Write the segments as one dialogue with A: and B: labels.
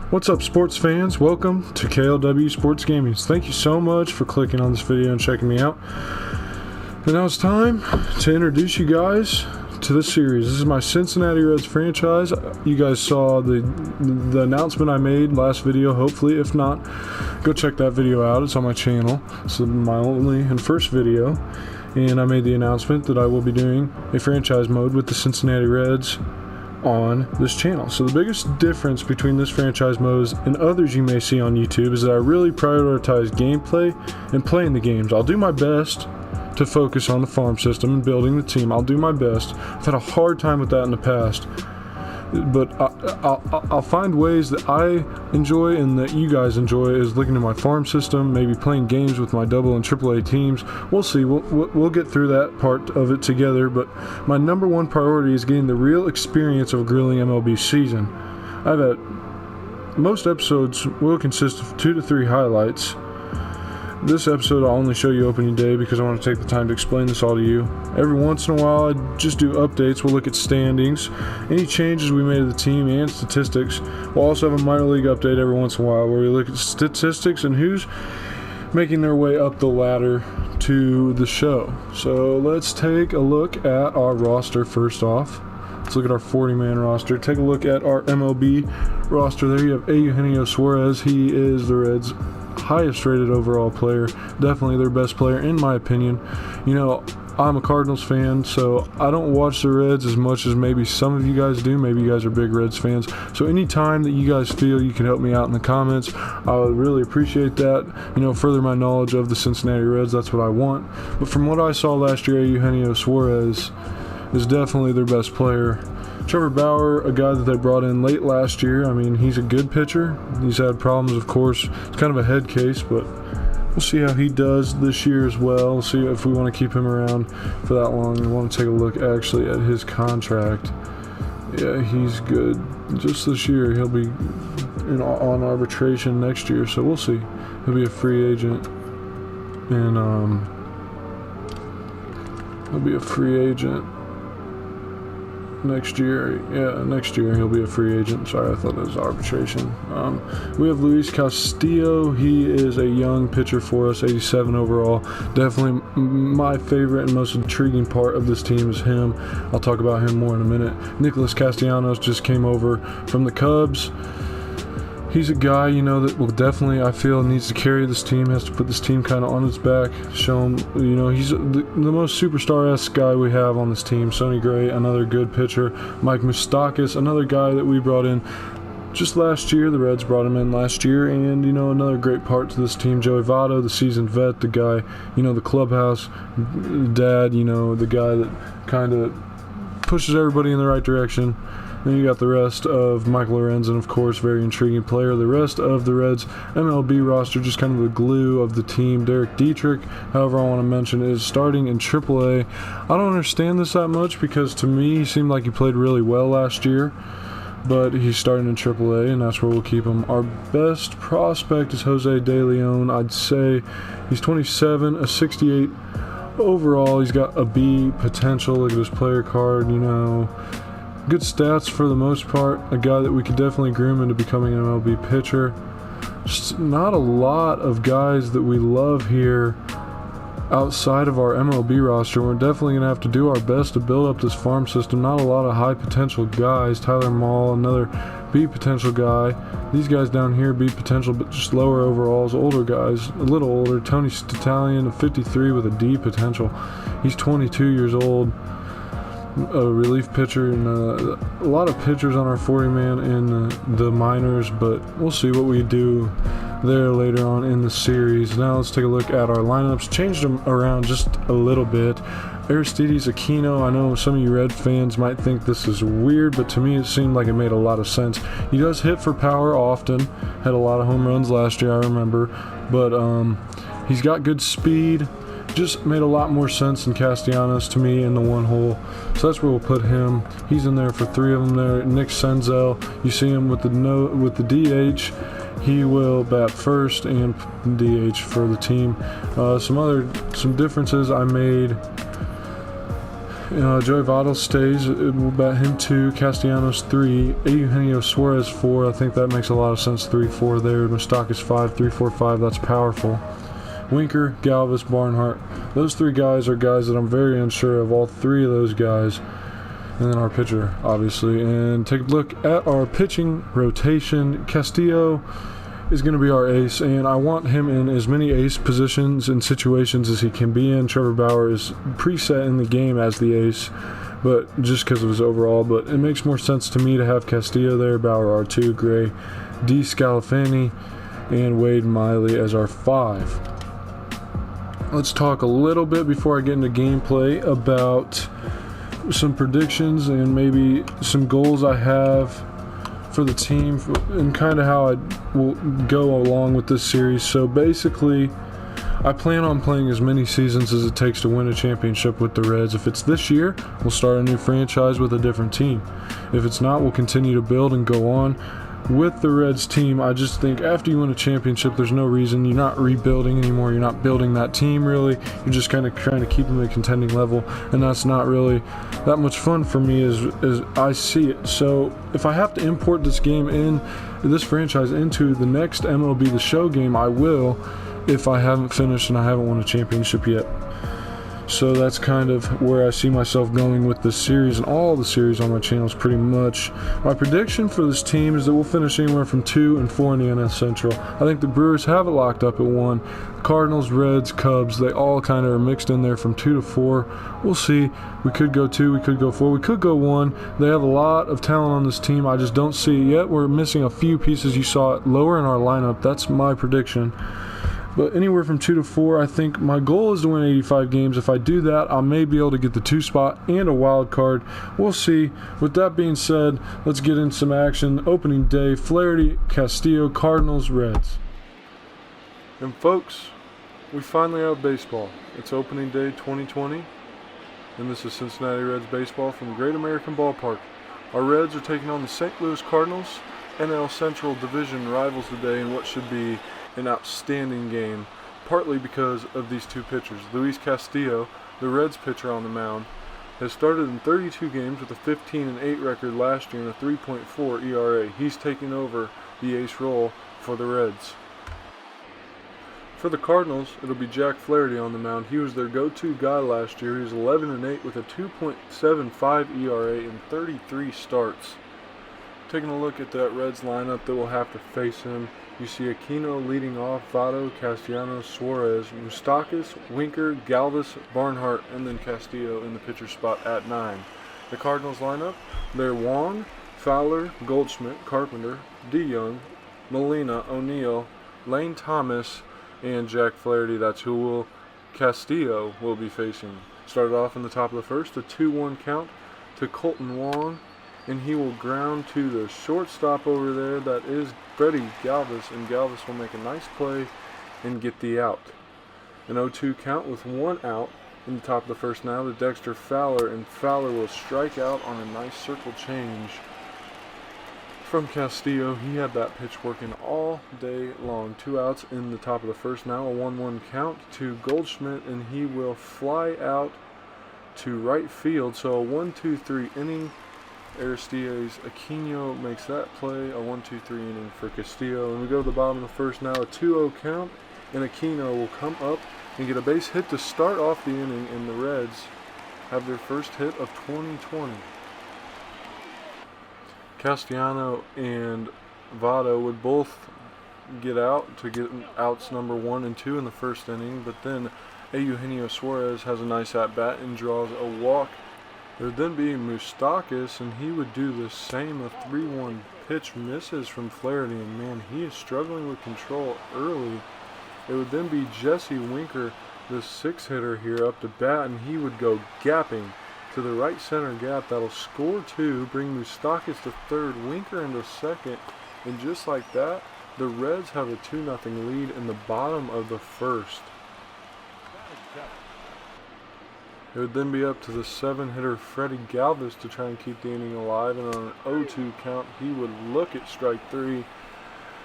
A: What's up, sports fans? Welcome to KLW Sports Gaming. Thank you so much for clicking on this video and checking me out. And now it's time to introduce you guys to this series. This is my Cincinnati Reds franchise. You guys saw the announcement I made last video, hopefully. If not, go check that video out. It's on my channel. It's my only and first video. And I made the announcement that I will be doing a franchise mode with the Cincinnati Reds on this channel. So the biggest difference between this franchise mode and others you may see on YouTube is that I really prioritize gameplay and playing the games. I'll do my best to focus on the farm system and building the team. I'll do my best. I've had a hard time with that in the past, but I'll find ways that I enjoy and that you guys enjoy, is looking at my farm system, maybe playing games with my double and triple A teams. We'll see. We'll get through that part of it together, but my number one priority is getting the real experience of a grueling MLB season. I've had most episodes will consist of 2 to 3 highlights. This episode I'll only show you opening day because I want to take the time to explain this all to you. Every once in a while I just do updates. We'll look at standings, any changes we made to the team, and statistics. We'll also have a minor league update every once in a while where we look at statistics and who's making their way up the ladder to the show. So let's take a look at our roster first off. Let's look at our 40-man roster. Take a look at our MLB roster. There you have Eugenio Suarez. He is the Reds' highest rated overall player, definitely their best player in my opinion. You know, I'm a Cardinals fan, so I don't watch the Reds as much as maybe some of you guys do. Maybe you guys are big Reds fans, so anytime that you guys feel you can help me out in the comments, I would really appreciate that. You know, further my knowledge of the Cincinnati Reds, that's what I want. But from what I saw last year, Eugenio Suarez is definitely their best player. Trevor Bauer, a guy that they brought in late last year. I mean, he's a good pitcher. He's had problems, of course. It's kind of a head case, but we'll see how he does this year as well. We'll see if we want to keep him around for that long. We want to take a look actually at his contract. Yeah, he's good. Just this year, he'll be on arbitration next year, so we'll see. He'll be a free agent, and he'll be a free agent next year. Yeah, next year he'll be a free agent. Sorry, I thought it was arbitration. We have Luis Castillo. He is a young pitcher for us, 87 overall. Definitely my favorite and most intriguing part of this team is him. I'll talk about him more in a minute. Nicholas Castellanos just came over from the Cubs. He's a guy, you know, that will definitely, I feel, needs to carry this team, has to put this team kind of on his back, show him, you know, he's the most superstar-esque guy we have on this team. Sonny Gray, another good pitcher. Mike Moustakas, another guy that we brought in just last year. The Reds brought him in last year, and, you know, another great part to this team. Joey Votto, the seasoned vet, the guy, you know, the clubhouse dad, you know, the guy that kind of pushes everybody in the right direction. Then you got the rest of Michael Lorenzen, of course, very intriguing player. The rest of the Reds MLB roster, just kind of the glue of the team. Derek Dietrich, however I want to mention, is starting in AAA. I don't understand this that much because to me he seemed like he played really well last year, but he's starting in AAA, and that's where we'll keep him. Our best prospect is Jose De Leon. I'd say he's 27, a 68 overall. He's got a B potential. Look at his player card, you know. Good stats for the most part. A guy that we could definitely groom into becoming an MLB pitcher. Just not a lot of guys that we love here outside of our MLB roster. We're definitely going to have to do our best to build up this farm system. Not a lot of high potential guys. Tyler Mahle, another B potential guy. These guys down here, B potential, but just lower overalls. Older guys, a little older. Tony Statalian, a 53 with a D potential. He's 22 years old. A relief pitcher, and a lot of pitchers on our 40-man in the minors, but we'll see what we do there later on in the series. Now let's take a look at our lineups. Changed them around just a little bit. Aristides Aquino, I know some of you Red fans might think this is weird, but to me it seemed like it made a lot of sense. He does hit for power often, had a lot of home runs last year, I remember, but he's got good speed. Just made a lot more sense than Castellanos to me in the one hole, so that's where we'll put him. He's in there for 3 of them there. Nick Senzel, you see him with the DH. He will bat first and DH for the team. Some differences I made Joey Votto stays. We'll bet him 2. Castellanos 3. Eugenio Suarez 4. I think that makes a lot of sense. 3-4 there. Moustakas 5. 3-4-5. That's powerful. Winker, Galvis, Barnhart. Those 3 guys are guys that I'm very unsure of. All 3 of those guys. And then our pitcher, obviously. And take a look at our pitching rotation. Castillo is going to be our ace, and I want him in as many ace positions and situations as he can be in. Trevor Bauer is preset in the game as the ace, but just because of his overall. But it makes more sense to me to have Castillo there, Bauer R2, Gray, D. Scalafani, and Wade Miley as our 5. Let's talk a little bit before I get into gameplay about some predictions and maybe some goals I have for the team and kind of how I will go along with this series. So basically, I plan on playing as many seasons as it takes to win a championship with the Reds. If it's this year, we'll start a new franchise with a different team. If it's not, we'll continue to build and go on. With the Reds team, I just think after you win a championship, there's no reason. You're not rebuilding anymore. You're not building that team, really. You're just kind of trying to keep them at a contending level, and that's not really that much fun for me as I see it. So if I have to import this franchise into the next MLB The Show game, I will, if I haven't finished and I haven't won a championship yet. So that's kind of where I see myself going with this series and all the series on my channels pretty much. My prediction for this team is that we'll finish anywhere from 2 and 4 in the NL Central. I think the Brewers have it locked up at 1. Cardinals, Reds, Cubs, they all kind of are mixed in there from 2 to 4. We'll see. We could go 2, we could go 4, we could go 1. They have a lot of talent on this team. I just don't see it yet. We're missing a few pieces. You saw it lower in our lineup. That's my prediction. But anywhere from 2 to 4, I think my goal is to win 85 games. If I do that, I may be able to get the 2 spot and a wild card. We'll see. With that being said, let's get in some action. Opening day, Flaherty, Castillo, Cardinals, Reds. And folks, we finally have baseball. It's opening day 2020, and this is Cincinnati Reds baseball from Great American Ballpark. Our Reds are taking on the St. Louis Cardinals, NL Central Division rivals today in what should be an outstanding game, partly because of these 2 pitchers. Luis Castillo, the Reds pitcher on the mound, has started in 32 games with a 15-8 record last year and a 3.4 ERA. He's taking over the ace role for the Reds. For the Cardinals, it'll be Jack Flaherty on the mound. He was their go-to guy last year. He was 11-8 with a 2.75 ERA in 33 starts. Taking a look at that Reds lineup that will have to face him, you see Aquino leading off, Votto, Castellanos, Suarez, Moustakas, Winker, Galvis, Barnhart, and then Castillo in the pitcher spot at 9. The Cardinals lineup, they're Wong, Fowler, Goldschmidt, Carpenter, DeYoung, Molina, O'Neill, Lane Thomas, and Jack Flaherty. That's who Castillo will be facing. Started off in the top of the first, a 2-1 count to Colton Wong, and he will ground to the shortstop over there. That is Freddie Galvis, and Galvis will make a nice play and get the out. An 0-2 count with 1 out in the top of the first now to Dexter Fowler, and Fowler will strike out on a nice circle change from Castillo. He had that pitch working all day long. 2 outs in the top of the first now, a 1-1 count to Goldschmidt, and he will fly out to right field. So a 1-2-3 inning. Aristides Aquino makes that play, a 1-2-3 inning for Castillo. And we go to the bottom of the first now, a 2-0 count, and Aquino will come up and get a base hit to start off the inning, and the Reds have their first hit of 2020. Castellano and Votto would both get out to get outs number 1 and 2 in the first inning, but then Eugenio Suarez has a nice at-bat and draws a walk. There would then be Moustakas, and he would do the same. A 3-1 pitch misses from Flaherty, and man, he is struggling with control early. It would then be Jesse Winker, the 6-hitter here, up to bat, and he would go gapping to the right center gap. That'll score 2, bring Moustakas to third, Winker into second, and just like that, the Reds have a 2-0 lead in the bottom of the first. It would then be up to the 7-hitter Freddie Galvis to try and keep the inning alive, and on an 0-2 count, he would look at strike 3.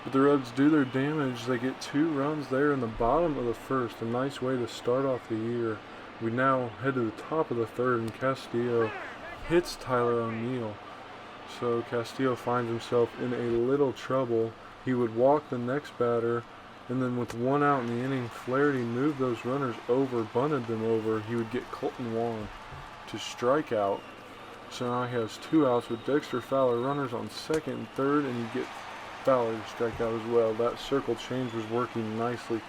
A: But the Reds do their damage. They get 2 runs there in the bottom of the first. A nice way to start off the year. We now head to the top of the third, and Castillo hits Tyler O'Neill. So Castillo finds himself in a little trouble. He would walk the next batter, and then with 1 out in the inning, Flaherty moved those runners over, bunted them over. He would get Colton Wong to strike out. So now he has 2 outs with Dexter Fowler runners on second and third, and you get Fowler to strike out as well. That circle change was working nicely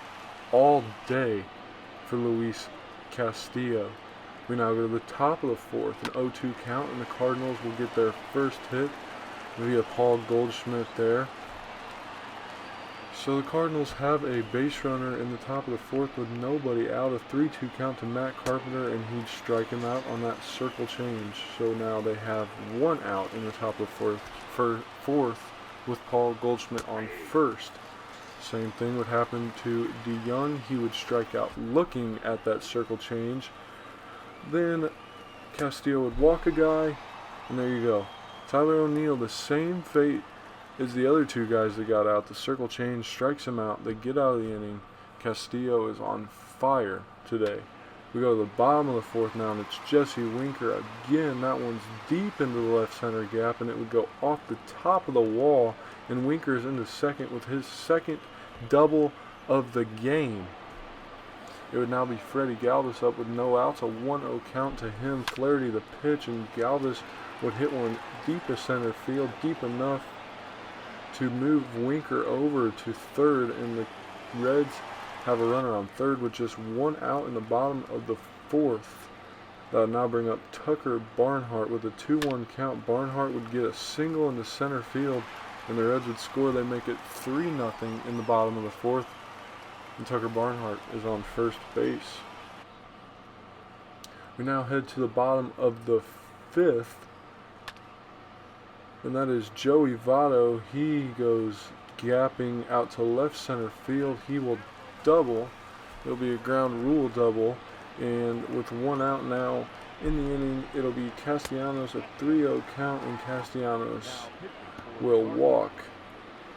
A: all day for Luis Castillo. We now go to the top of the fourth, an 0-2 count, and the Cardinals will get their first hit via Paul Goldschmidt there. So the Cardinals have a base runner in the top of the fourth with nobody out, a 3-2 count to Matt Carpenter, and he'd strike him out on that circle change. So now they have 1 out in the top of the fourth with Paul Goldschmidt on first. Same thing would happen to DeYoung. He would strike out looking at that circle change. Then Castillo would walk a guy, and there you go. Tyler O'Neill, the same fate as the other 2 guys that got out. The circle change strikes him out. They get out of the inning. Castillo is on fire today. We go to the bottom of the fourth now, and it's Jesse Winker again. That one's deep into the left center gap, and it would go off the top of the wall, and Winker is into second with his second double of the game. It would now be Freddie Galvis up with no outs, a 1-0 count to him. Flaherty the pitch, and Galvis would hit one deep to center field, deep enough to move Winker over to third, and the Reds have a runner on third with just 1 out in the bottom of the fourth. That would now bring up Tucker Barnhart with a 2-1 count. Barnhart would get a single in the center field, and the Reds would score. They make it 3-0 in the bottom of the fourth, and Tucker Barnhart is on first base. We now head to the bottom of the fifth, and that is Joey Votto. He goes gapping out to left center field. He will double. It'll be a ground rule double, and with 1 out now in the inning, it'll be Castellanos, a 3-0 count, and Castellanos will walk.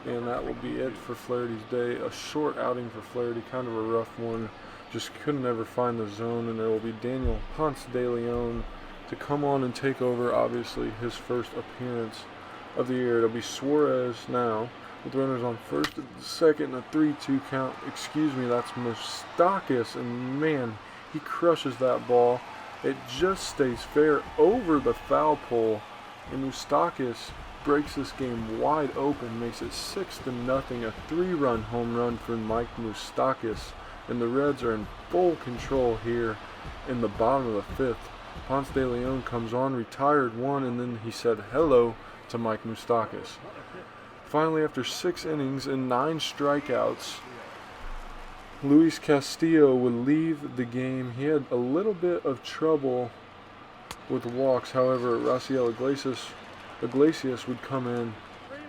A: And that will be it for Flaherty's day. A short outing for Flaherty, kind of a rough one. Just couldn't ever find the zone, and there will be Daniel Ponce de Leon to come on and take over, obviously, his first appearance of the year. It'll be Suarez now, with runners on first and second, and a 3-2 count. Excuse me, that's Moustakas, and man, he crushes that ball. It just stays fair over the foul pole, and Moustakas breaks this game wide open, makes it 6-0, a 3-run home run for Mike Moustakas, and the Reds are in full control here in the bottom of the fifth. Ponce de Leon comes on, retired 1, and then he said hello to Mike Moustakas. Finally, after 6 innings and 9 strikeouts, Luis Castillo would leave the game. He had a little bit of trouble with walks. However, Raciel Iglesias would come in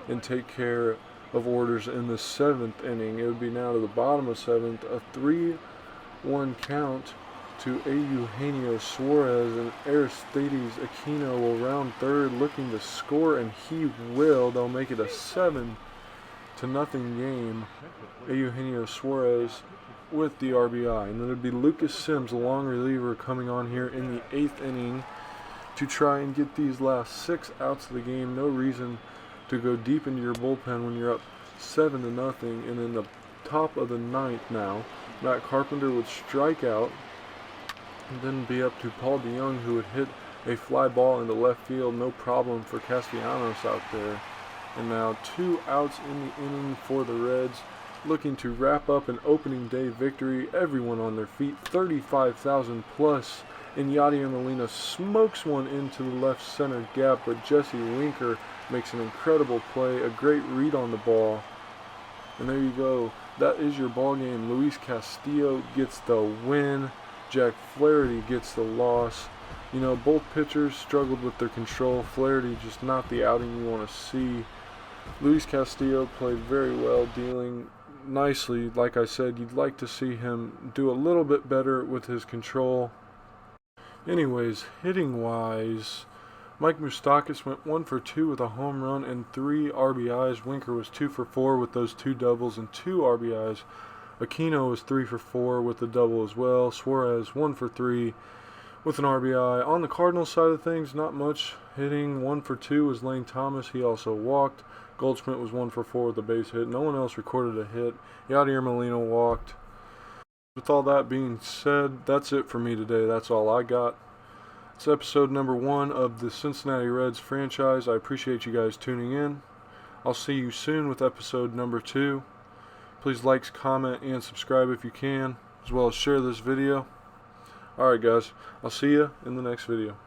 A: and take care of orders in the 7th inning. It would be now to the bottom of 7th, a 3-1 count to Eugenio Suarez, and Aristides Aquino will round third looking to score, and he will. They'll make it a 7-0 game. Eugenio Suarez with the RBI. And then it would be Lucas Sims, a long reliever, coming on here in the 8th inning to try and get these last 6 outs of the game. No reason to go deep into your bullpen when you're up 7-0. And in the top of the 9th now, Matt Carpenter would strike out, and then be up to Paul DeYoung, who would hit a fly ball into left field. No problem for Castellanos out there. And now 2 outs in the inning for the Reds, looking to wrap up an opening day victory. Everyone on their feet, 35,000 plus. And Yadier Molina smokes one into the left center gap, but Jesse Winker makes an incredible play, a great read on the ball. And there you go. That is your ball game. Luis Castillo gets the win. Jack Flaherty gets the loss. You know, both pitchers struggled with their control. Flaherty just not the outing you want to see. Luis Castillo played very well, dealing nicely. Like I said, you'd like to see him do a little bit better with his control. Anyways, hitting-wise, Mike Moustakas went 1 for 2 with a home run and 3 RBIs. Winker was 2 for 4 with those 2 doubles and 2 RBIs. Aquino was 3 for 4 with a double as well. Suarez 1 for 3 with an RBI. On the Cardinals side of things, not much hitting. 1 for 2 was Lane Thomas. He also walked. Goldschmidt was 1 for 4 with a base hit. No one else recorded a hit. Yadier Molina walked. With all that being said, that's it for me today. That's all I got. It's episode number 1 of the Cincinnati Reds franchise. I appreciate you guys tuning in. I'll see you soon with episode number 2. Please like, comment, and subscribe if you can, as well as share this video. Alright guys, I'll see you in the next video.